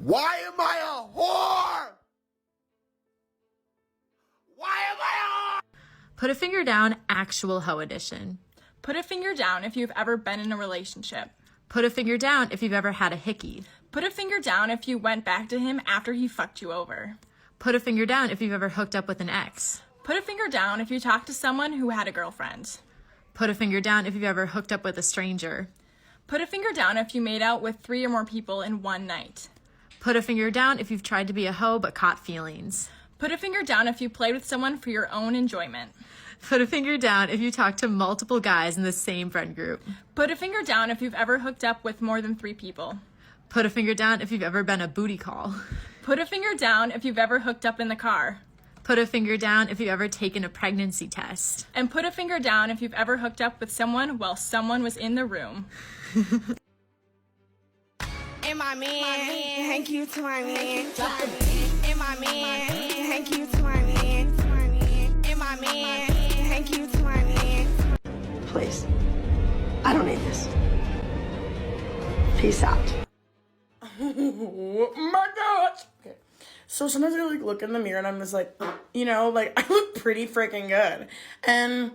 Why am I a whore? Why am I a whore? Put a finger down, actual hoe edition. Put a finger down if you've ever been in a relationship. Put a finger down if you've ever had a hickey. Put a finger down if you went back to him after he fucked you over. Put a finger down if you've ever hooked up with an ex. Put a finger down if you talked to someone who had a girlfriend. Put a finger down if you've ever hooked up with a stranger. Put a finger down if you made out with 3 or more people in one night. Put a finger down if you've tried to be a hoe but caught feelings. Put a finger down if you played with someone for your own enjoyment. Put a finger down if you talked to multiple guys in the same friend group. Put a finger down if you've ever hooked up with more than 3 people. Put a finger down if you've ever been a booty call. Put a finger down if you've ever hooked up in the car. Put a finger down if you've ever taken a pregnancy test. And put a finger down if you've ever hooked up with someone while someone was in the room. And my man, thank you to my man. And my man, thank you to my man. And my man, thank you to my man. Please, I don't need this. Peace out. Oh my gosh. Okay. So sometimes I look in the mirror and I'm just like, I look pretty freaking good. And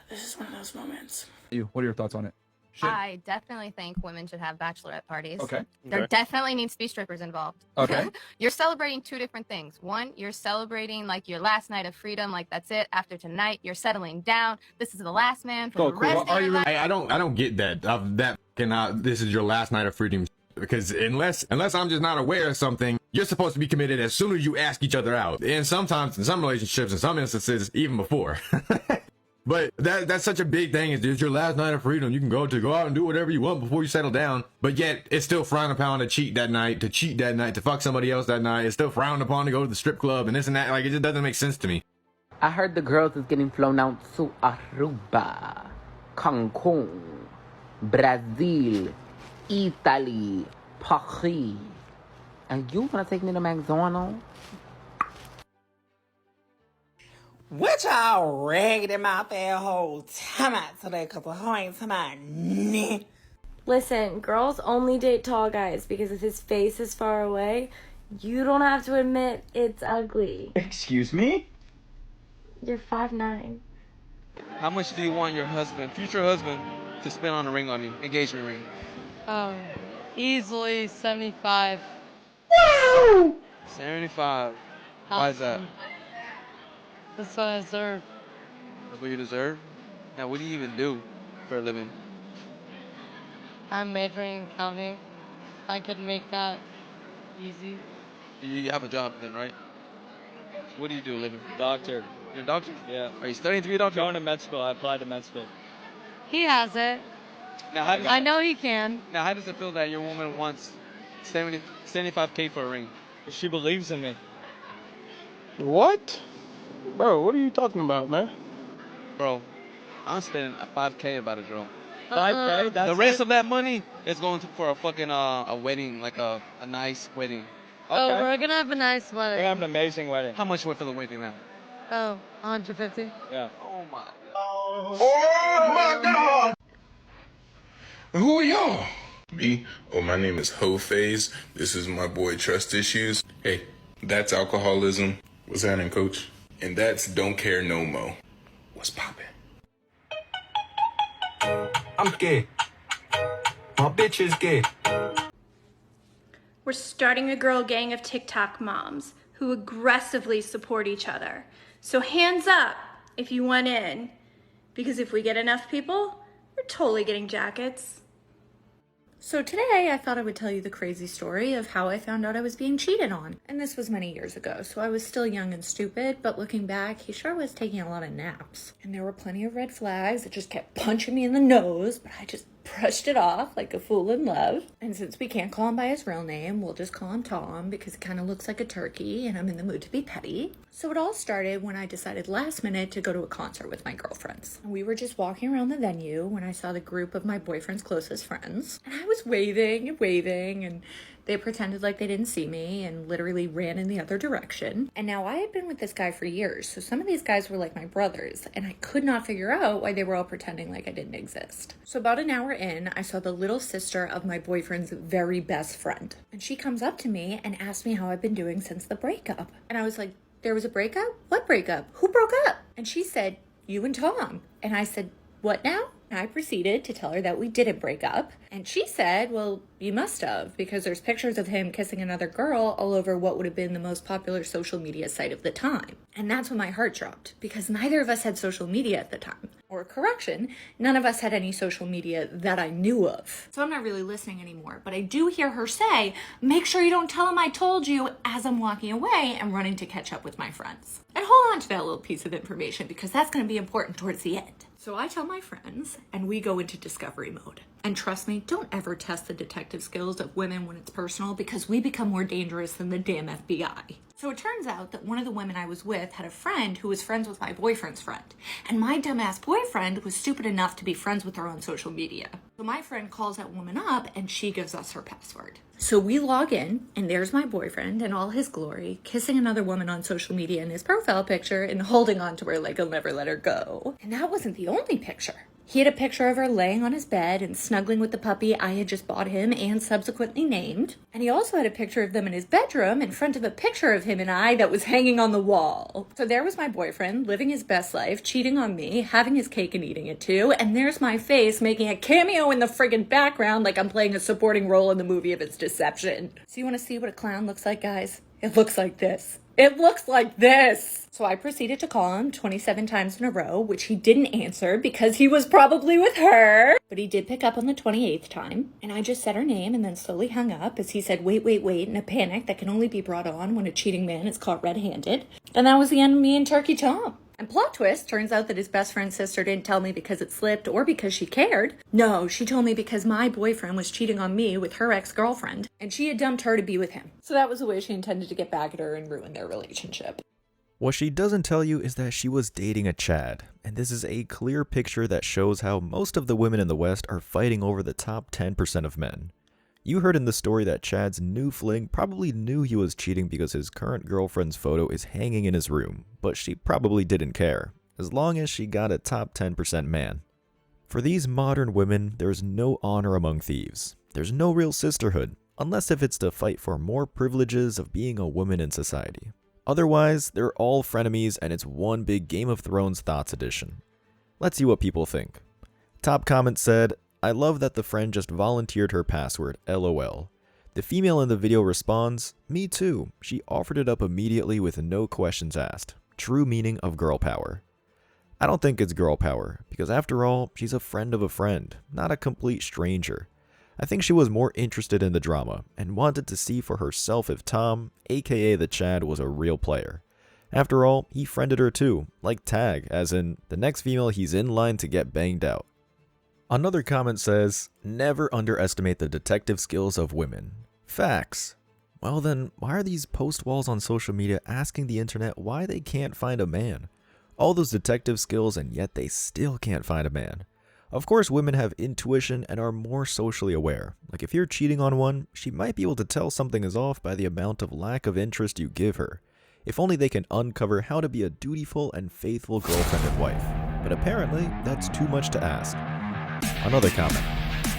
this is one of those moments. What are your thoughts on it? I definitely think women should have bachelorette parties. Okay. There definitely needs to be strippers involved. Okay. You're celebrating 2 different things. One, you're celebrating like your last night of freedom, like that's it. After tonight, you're settling down. This is the last man for the rest of your life. I don't get that. This is your last night of freedom. Because unless I'm just not aware of something, you're supposed to be committed as soon as you ask each other out. And sometimes in some relationships, in some instances, even before. But that's such a big thing. It's your last night of freedom. You can go out and do whatever you want before you settle down. But yet it's still frowned upon to cheat that night, to fuck somebody else that night. It's still frowned upon to go to the strip club and this and that. Like, it just doesn't make sense to me. I heard the girls is getting flown out to Aruba, Cancun, Brazil, Italy, Paris. And you wanna take me to McDonald's? What y'all ragged him out that whole time out today? Cause the hoe ain't talking. Listen, girls only date tall guys because if his face is far away, you don't have to admit it's ugly. Excuse me? You're 5'9". How much do you want your husband, future husband, to spend on a ring on you, engagement ring? Easily 75. Woo! 75. Why is that? That's what I deserve. That's what you deserve? Now, what do you even do for a living? I'm majoring in accounting. I could make that easy. You have a job then, right? What do you do, living? Doctor. You're a doctor? Yeah. Are you studying to be a doctor? Going to med school. I applied to med school. He has it. Now, I know he can. Now, how does it feel that your woman wants 75K for a ring? She believes in me. What? Bro, what are you talking about, man? Bro, I'm spending 5K about a girl. 5K? The rest of that money is going for a fucking a wedding, like a nice wedding. Oh, Okay. we're gonna have a nice We're wedding. gonna have an amazing wedding. How much went for the wedding now? Oh, 150. Yeah. Oh my. Oh my God! Who are y'all? Me? Oh, my name is Ho Phase. This is my boy Trust Issues. Hey, that's alcoholism. What's happening, coach? And that's Don't Care No Mo. What's poppin'? I'm gay. My bitch is gay. We're starting a girl gang of TikTok moms who aggressively support each other. So hands up if you want in, because if we get enough people, we're totally getting jackets. So today I thought I would tell you the crazy story of how I found out I was being cheated on. And this was many years ago, so I was still young and stupid, but looking back, he sure was taking a lot of naps. And there were plenty of red flags that just kept punching me in the nose, but I just brushed it off like a fool in love. And since we can't call him by his real name, we'll just call him Tom because it kind of looks like a turkey and I'm in the mood to be petty. So it all started when I decided last minute to go to a concert with my girlfriends. We were just walking around the venue when I saw the group of my boyfriend's closest friends. And I was waving and They pretended like they didn't see me and literally ran in the other direction. And now I had been with this guy for years, so some of these guys were like my brothers, and I could not figure out why they were all pretending like I didn't exist. So about an hour in, I saw the little sister of my boyfriend's very best friend. And she comes up to me and asks me how I've been doing since the breakup. And I was like, there was a breakup? What breakup? Who broke up? And she said, you and Tom. And I said, what now? And I proceeded to tell her that we didn't break up. And she said, well, you must have, because there's pictures of him kissing another girl all over what would have been the most popular social media site of the time. And that's when my heart dropped, because neither of us had social media at the time. Or correction, none of us had any social media that I knew of. So I'm not really listening anymore, but I do hear her say, make sure you don't tell him I told you, as I'm walking away and running to catch up with my friends. And hold on to that little piece of information, because that's going to be important towards the end. So I tell my friends, and we go into discovery mode. And trust me, don't ever test the detective skills of women when it's personal, because we become more dangerous than the damn FBI. So it turns out that one of the women I was with had a friend who was friends with my boyfriend's friend. And my dumbass boyfriend was stupid enough to be friends with her on social media. So my friend calls that woman up and she gives us her password. So we log in and there's my boyfriend in all his glory, kissing another woman on social media in his profile picture and holding on to her like he'll never let her go. And that wasn't the only picture. He had a picture of her laying on his bed and snuggling with the puppy I had just bought him and subsequently named. And he also had a picture of them in his bedroom in front of a picture of him and I that was hanging on the wall. So there was my boyfriend living his best life, cheating on me, having his cake and eating it too. And there's my face making a cameo in the friggin' background like I'm playing a supporting role in the movie of its deception. So you want to see what a clown looks like, guys? It looks like this. It looks like this. So I proceeded to call him 27 times in a row, which he didn't answer because he was probably with her. But he did pick up on the 28th time. And I just said her name and then slowly hung up as he said, wait, in a panic that can only be brought on when a cheating man is caught red-handed. And that was the end of me and Turkey Tom. And plot twist, turns out that his best friend's sister didn't tell me because it slipped or because she cared. No, she told me because my boyfriend was cheating on me with her ex-girlfriend, and she had dumped her to be with him. So that was the way she intended to get back at her and ruin their relationship. What she doesn't tell you is that she was dating a Chad, and this is a clear picture that shows how most of the women in the West are fighting over the top 10% of men. You heard in the story that Chad's new fling probably knew he was cheating because his current girlfriend's photo is hanging in his room, but she probably didn't care, as long as she got a top 10% man. For these modern women, there's no honor among thieves. There's no real sisterhood, unless if it's to fight for more privileges of being a woman in society. Otherwise, they're all frenemies and it's one big Game of Thrones thoughts edition. Let's see what people think. Top comment said, I love that the friend just volunteered her password, LOL. The female in the video responds, me too. She offered it up immediately with no questions asked. True meaning of girl power. I don't think it's girl power, because after all, she's a friend of a friend, not a complete stranger. I think she was more interested in the drama, and wanted to see for herself if Tom, aka the Chad, was a real player. After all, he friended her too, like tag, as in, the next female he's in line to get banged out. Another comment says, never underestimate the detective skills of women. Facts. Well then, why are these post walls on social media asking the internet why they can't find a man? All those detective skills and yet they still can't find a man. Of course women have intuition and are more socially aware. Like if you're cheating on one, she might be able to tell something is off by the amount of lack of interest you give her. If only they can uncover how to be a dutiful and faithful girlfriend and wife. But apparently, that's too much to ask. Another comment.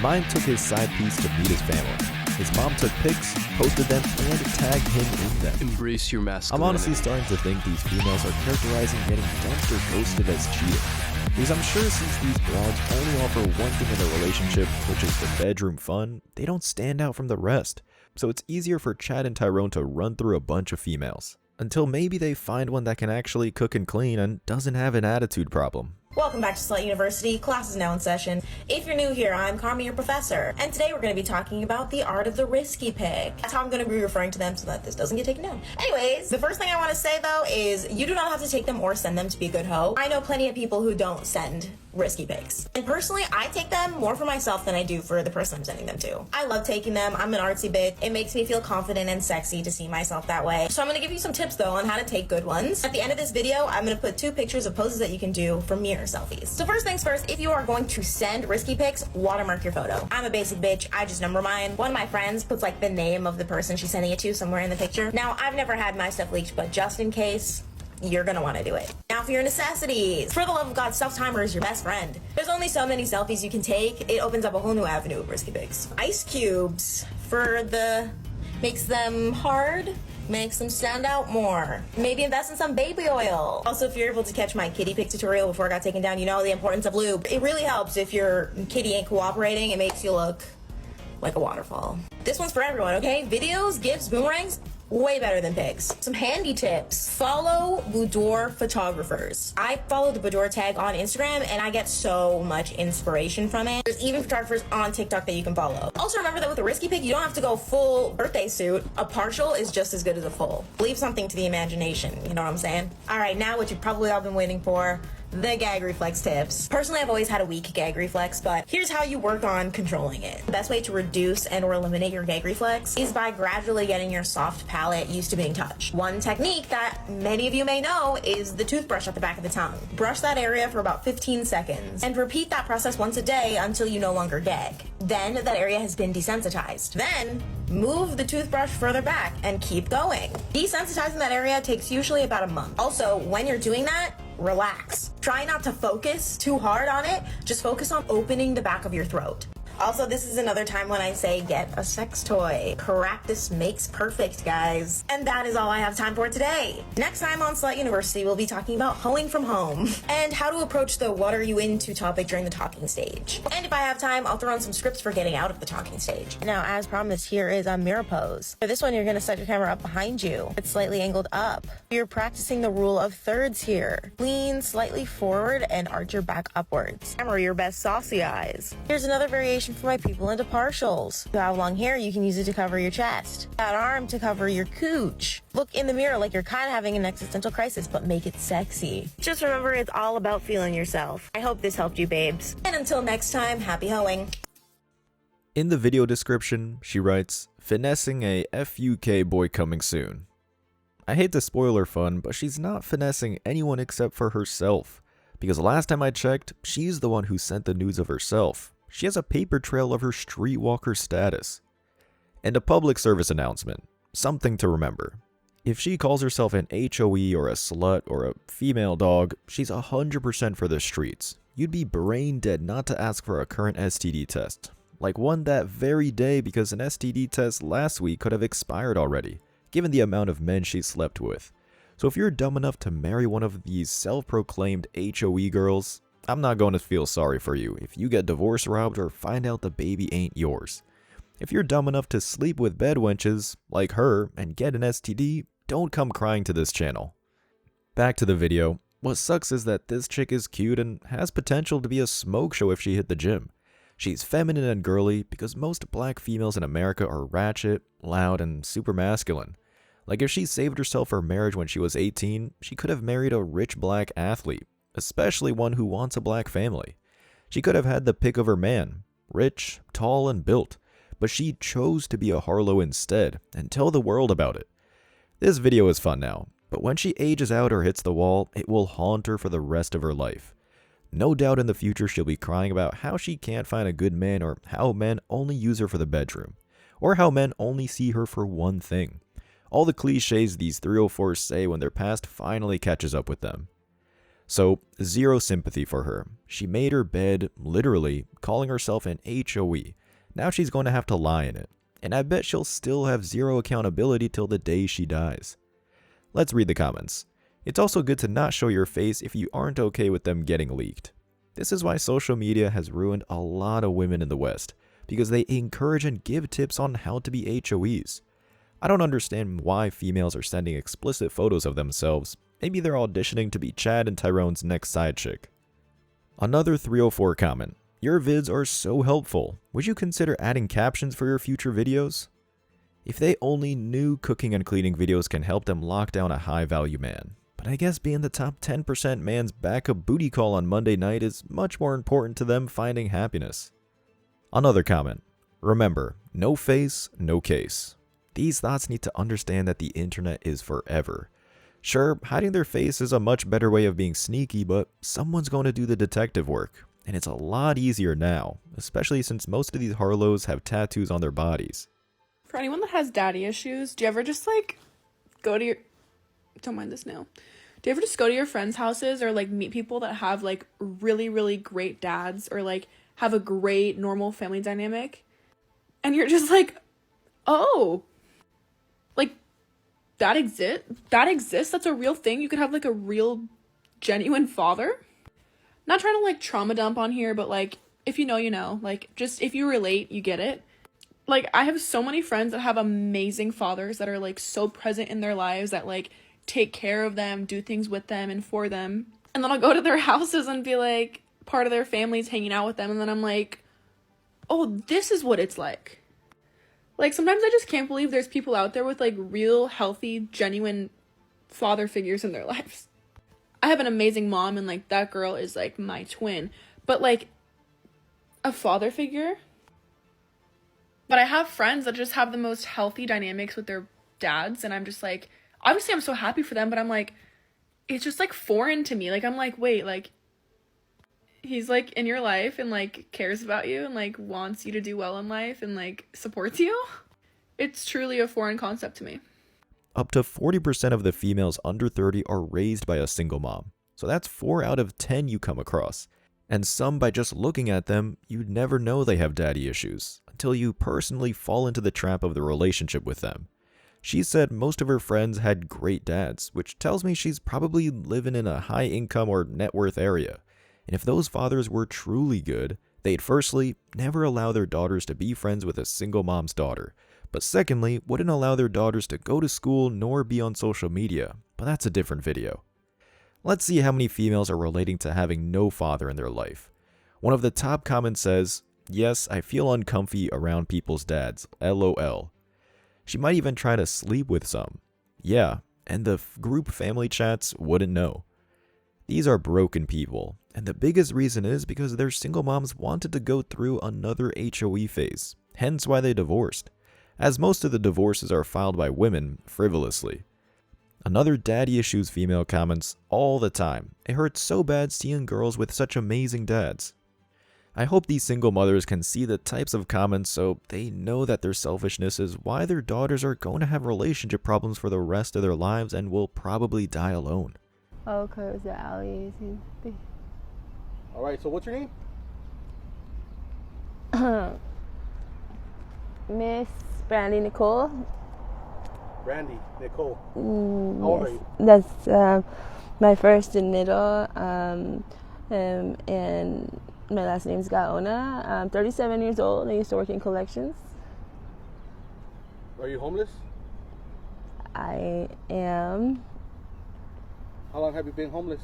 Mine took his side piece to meet his family. His mom took pics, posted them, and tagged him in them. Embrace your masculinity. I'm honestly starting to think these females are characterizing getting dumped or ghosted as cheating. Because I'm sure since these blogs only offer one thing in a relationship, which is the bedroom fun, they don't stand out from the rest. So it's easier for Chad and Tyrone to run through a bunch of females. Until maybe they find one that can actually cook and clean and doesn't have an attitude problem. Welcome back to Slut University. Class is now in session. If you're new here, I'm Carmen, your professor. And today we're going to be talking about the art of the risky pick. That's how I'm going to be referring to them so that this doesn't get taken down. Anyways, the first thing I want to say though is you do not have to take them or send them to be a good hoe. I know plenty of people who don't send risky pics. And personally, I take them more for myself than I do for the person I'm sending them to. I love taking them. I'm an artsy bitch. It makes me feel confident and sexy to see myself that way. So I'm gonna give you some tips though on how to take good ones. At the end of this video, I'm gonna put 2 pictures of poses that you can do for mirror selfies. So first things first, if you are going to send risky pics, watermark your photo. I'm a basic bitch. I just number mine. One of my friends puts like the name of the person she's sending it to somewhere in the picture. Now, I've never had my stuff leaked, but just in case, you're gonna wanna do it. Now for your necessities. For the love of God, self-timer is your best friend. There's only so many selfies you can take. It opens up a whole new avenue of risky pics. Ice cubes makes them hard, makes them stand out more. Maybe invest in some baby oil. Also, if you're able to catch my kitty pic tutorial before it got taken down, you know the importance of lube. It really helps if your kitty ain't cooperating. It makes you look like a waterfall. This one's for everyone, okay? Videos, gifts, boomerangs, way better than pics. Some handy tips. Follow boudoir photographers. I follow the boudoir tag on Instagram and I get so much inspiration from it. There's even photographers on TikTok that you can follow. Also remember that with a risky pic, you don't have to go full birthday suit. A partial is just as good as a full. Leave something to the imagination, you know what I'm saying? All right, now what you've probably all been waiting for, the gag reflex tips. Personally, I've always had a weak gag reflex, but here's how you work on controlling it. The best way to reduce and or eliminate your gag reflex is by gradually getting your soft palate used to being touched. One technique that many of you may know is the toothbrush at the back of the tongue. Brush that area for about 15 seconds and repeat that process once a day until you no longer gag. Then that area has been desensitized. Then move the toothbrush further back and keep going. Desensitizing that area takes usually about a month. Also, when you're doing that, relax. Try not to focus too hard on it. Just focus on opening the back of your throat. Also, this is another time when I say get a sex toy. Practice makes perfect, guys. And that is all I have time for today. Next time on Slut University, we'll be talking about hoeing from home and how to approach the what are you into topic during the talking stage. And if I have time, I'll throw in some scripts for getting out of the talking stage. Now, as promised, here is a mirror pose. For this one, you're gonna set your camera up behind you. It's slightly angled up. You're practicing the rule of thirds here. Lean slightly forward and arch your back upwards. Camera your best saucy eyes. Here's another variation for my people into partials. If you have long hair, you can use it to cover your chest. That arm to cover your cooch. Look in the mirror like you're kind of having an existential crisis, but make it sexy. Just remember, it's all about feeling yourself. I hope this helped you, babes. And until next time, happy hoeing. In the video description, she writes, "Finessing a FUK boy coming soon." I hate to spoil her fun, but she's not finessing anyone except for herself. Because last time I checked, she's the one who sent the nudes of herself. She has a paper trail of her streetwalker status. And a public service announcement. Something to remember. If she calls herself an HOE or a slut or a female dog, she's 100% for the streets. You'd be brain dead not to ask for a current STD test. Like one that very day, because an STD test last week could have expired already, given the amount of men she slept with. So if you're dumb enough to marry one of these self-proclaimed HOE girls, I'm not going to feel sorry for you if you get divorce robbed or find out the baby ain't yours. If you're dumb enough to sleep with bed wenches, like her, and get an STD, don't come crying to this channel. Back to the video. What sucks is that this chick is cute and has potential to be a smoke show if she hit the gym. She's feminine and girly because most black females in America are ratchet, loud, and super masculine. Like if she saved herself for marriage when she was 18, she could have married a rich black athlete, especially one who wants a black family. She could have had the pick of her man, rich, tall, and built, but she chose to be a Harlow instead and tell the world about it. This video is fun now, but when she ages out or hits the wall, it will haunt her for the rest of her life. No doubt in the future she'll be crying about how she can't find a good man or how men only use her for the bedroom, or how men only see her for one thing. All the cliches these 304s say when their past finally catches up with them. So, zero sympathy for her. She made her bed, literally, calling herself an HOE. Now she's going to have to lie in it. And I bet she'll still have zero accountability till the day she dies. Let's read the comments. It's also good to not show your face if you aren't okay with them getting leaked. This is why social media has ruined a lot of women in the West, because they encourage and give tips on how to be HOEs. I don't understand why females are sending explicit photos of themselves. Maybe they're auditioning to be Chad and Tyrone's next side chick. Another 304 comment. Your vids are so helpful. Would you consider adding captions for your future videos? If they only knew cooking and cleaning videos can help them lock down a high value man. But but I guess being the top 10% man's backup booty call on Monday night is much more important to them finding happiness. Another comment. Remember, no face, no case. These thoughts need to understand that the internet is forever. Sure, hiding their face is a much better way of being sneaky, but someone's going to do the detective work. And it's a lot easier now, especially since most of these Harlows have tattoos on their bodies. For anyone that has daddy issues, do you ever just like go to your... Don't mind this nail. Do you ever just go to your friends' houses or like meet people that have like really, really great dads or like have a great normal family dynamic? And you're just like, oh, like that exists? That's a real thing? You could have like a real genuine father? Not trying to like trauma dump on here, but like if you know, you know. Like just if you relate, you get it. Like I have so many friends that have amazing fathers that are like so present in their lives that like take care of them, do things with them and for them. And then I'll go to their houses and be like part of their family's hanging out with them, and then I'm like, oh, this is what it's like. Like sometimes I just can't believe there's people out there with like real healthy, genuine father figures in their lives. I have an amazing mom and like that girl is like my twin, but like a father figure. But I have friends that just have the most healthy dynamics with their dads, and I'm just like, obviously I'm so happy for them, but I'm like, it's just like foreign to me. Like I'm like, wait, like he's like in your life and like cares about you and like wants you to do well in life and like supports you. It's truly a foreign concept to me. Up to 40% of the females under 30 are raised by a single mom. So that's 4 out of 10 you come across. And some, by just looking at them, you'd never know they have daddy issues until you personally fall into the trap of the relationship with them. She said most of her friends had great dads, which tells me she's probably living in a high income or net worth area. And if those fathers were truly good, they'd firstly never allow their daughters to be friends with a single mom's daughter, but secondly wouldn't allow their daughters to go to school nor be on social media, but that's a different video. Let's see how many females are relating to having no father in their life. One of the top comments says, "Yes, I feel uncomfy around people's dads, LOL. She might even try to sleep with some. Yeah, and the group family chats wouldn't know." These are broken people, and the biggest reason is because their single moms wanted to go through another HOE phase, hence why they divorced, as most of the divorces are filed by women frivolously. Another daddy issues female comments all the time. It hurts so bad seeing girls with such amazing dads. I hope these single mothers can see the types of comments so they know that their selfishness is why their daughters are going to have relationship problems for the rest of their lives and will probably die alone. Oh, cause the alley is Alright, so what's your name? Miss Brandy Nicole. Brandy Nicole. How Yes, old are you? that's my first and middle, and my last name's Gaona. I'm 37 years old. I used to work in collections. Are you homeless? I am. How long have you been homeless?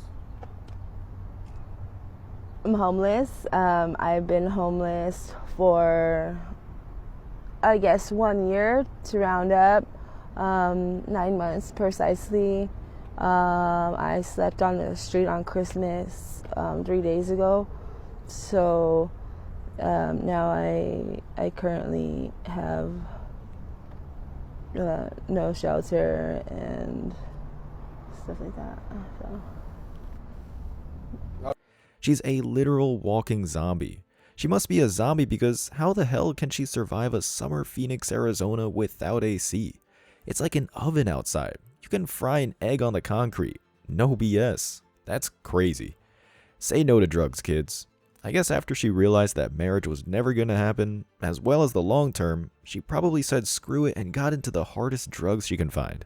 I'm homeless. I've been homeless for, I guess, 1 year to round up, 9 months precisely. I slept on the street on Christmas 3 days ago. So now I currently have no shelter and stuff like that. So. She's a literal walking zombie. She must be a zombie because how the hell can she survive a summer Phoenix, Arizona without AC? It's like an oven outside. You can fry an egg on the concrete. No BS. That's crazy. Say no to drugs, kids. I guess after she realized that marriage was never gonna happen, as well as the long term, she probably said screw it and got into the hardest drugs she can find.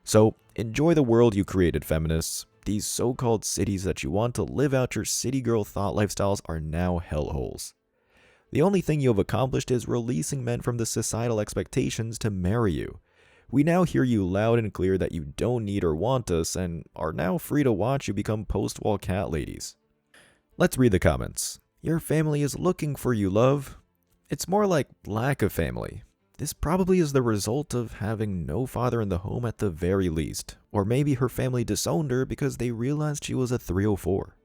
So, enjoy the world you created, feminists. These so-called cities that you want to live out your city girl thought lifestyles are now hellholes. The only thing you have accomplished is releasing men from the societal expectations to marry you. We now hear you loud and clear that you don't need or want us and are now free to watch you become post-wall cat ladies. Let's read the comments. Your family is looking for you, love. It's more like lack of family. This probably is the result of having no father in the home at the very least, or maybe her family disowned her because they realized she was a 304.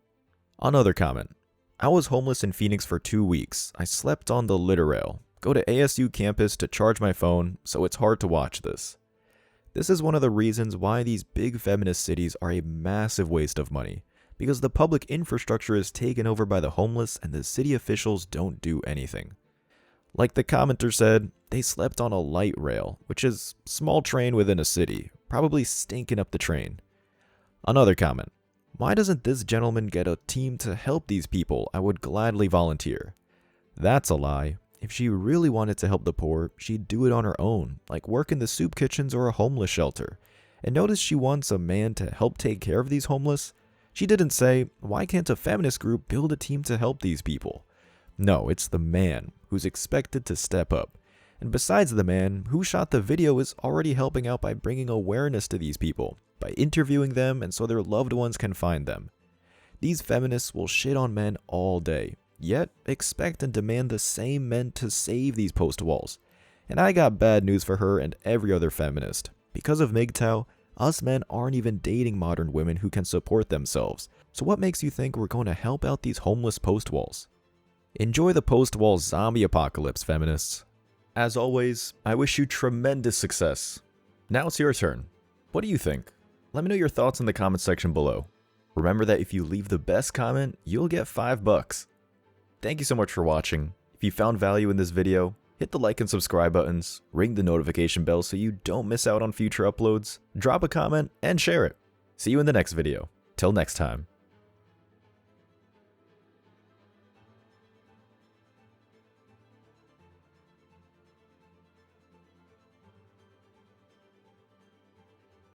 Another comment. I was homeless in Phoenix for 2 weeks. I slept on the litter rail. Go to ASU campus to charge my phone, so it's hard to watch this. This is one of the reasons why these big feminist cities are a massive waste of money, because the public infrastructure is taken over by the homeless and the city officials don't do anything. Like the commenter said, they slept on a light rail, which is a small train within a city, probably stinking up the train. Another comment. Why doesn't this gentleman get a team to help these people? I would gladly volunteer. That's a lie. If she really wanted to help the poor, she'd do it on her own, like work in the soup kitchens or a homeless shelter. And notice she wants a man to help take care of these homeless. She didn't say, why can't a feminist group build a team to help these people? No, it's the man who's expected to step up. And besides the man, who shot the video is already helping out by bringing awareness to these people, by interviewing them and so their loved ones can find them. These feminists will shit on men all day, yet expect and demand the same men to save these post walls. And I got bad news for her and every other feminist. Because of MGTOW, us men aren't even dating modern women who can support themselves. So what makes you think we're going to help out these homeless post walls? Enjoy the post wall zombie apocalypse, feminists. As always, I wish you tremendous success. Now it's your turn. What do you think? Let me know your thoughts in the comment section below. Remember that if you leave the best comment, you'll get $5. Thank you so much for watching. If you found value in this video, hit the like and subscribe buttons, ring the notification bell so you don't miss out on future uploads, drop a comment, and share it. See you in the next video. Till next time.